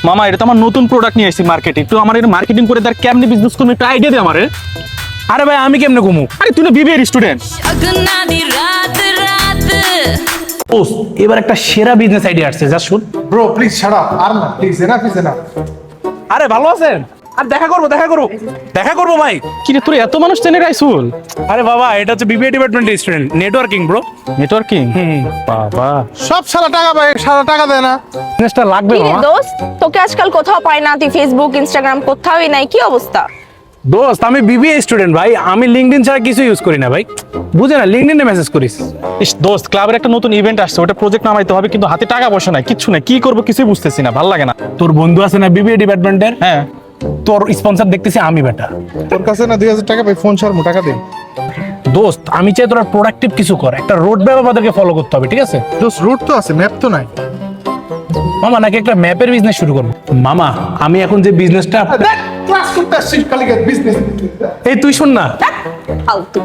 মামা এটা তো আমার নতুন প্রোডাক্ট নিয়ে এসেছি মার্কেটে, একটু আমার এটা মার্কেটিং করে তার কেমনি বিজনেস করবো একটু আইডিয়া দে আমারে। আরে ভাই আমি কেমনে ঘুমু? আরে তুই না বিবিএর স্টুডেন্ট। দোস্ত এবার একটা সেরা বিজনেস আইডিয়া আসছে, যা শুন। ব্রো প্লিজ শাট আপ, আর না প্লিজ, এনাফ ইজ এনাফ। আরে ভালো আছেন? আর দেখা করবো ভাই। কি রে তোর এত মানুষ চেনে রাইসুল? আরে বাবা এটা হচ্ছে বিবিএ ডিপার্টমেন্টের স্টুডেন্ট, নেটওয়ার্কিং ব্রো। নেটওয়ার্কিং? বাবা সব শালা টাকা পায়, শালা টাকা দেয় না। বিজনেসটা লাগবে কি রে মামা। দোস্ত, তোকে আজকাল কোথাও পাই না, তুই ফেসবুক ইনস্টাগ্রাম কোথাওই নাই, কি অবস্থা? দোস্ত আমি বিবিএ স্টুডেন্ট ভাই, আমি লিঙ্কডইন ছাড়া কিছু ইউজ করি না ভাই। বুঝে না, লিঙ্কডইনে মেসেজ করিস। ইস দোস্ত, ক্লাবের একটা নতুন ইভেন্ট আসছে, ওটা প্রজেক্ট নামাইতে হবে, কিন্তু হাতে টাকা পয়সা নাই, কিচ্ছু নাই, কি করবো কিছুই বুঝতেছি না, ভালো লাগে না। তোর বন্ধু আছে না বিবিএ ডিপার্টমেন্টের, হ্যাঁ তোর স্পন্সর দেখতেছি আমি বেটা। তোর কাছে না 2000 টাকা পাই, ফোন ছাড়মু, টাকা দে। দোস্ত আমি চাই তোরা প্রোডাক্টিভ কিছু কর, একটা রোড ম্যাপ আমাদেরকে ফলো করতে হবে, ঠিক আছে? দোস্ত রুট তো আছে, ম্যাপ তো নাই। মামা নাকি একটা ম্যাপের বিজনেস শুরু করবো। মামা আমি এখন যে বিজনেসটা, ক্লাস করতে আসছিস খালি বিজনেস। এই তুই শোন না, ফালতু।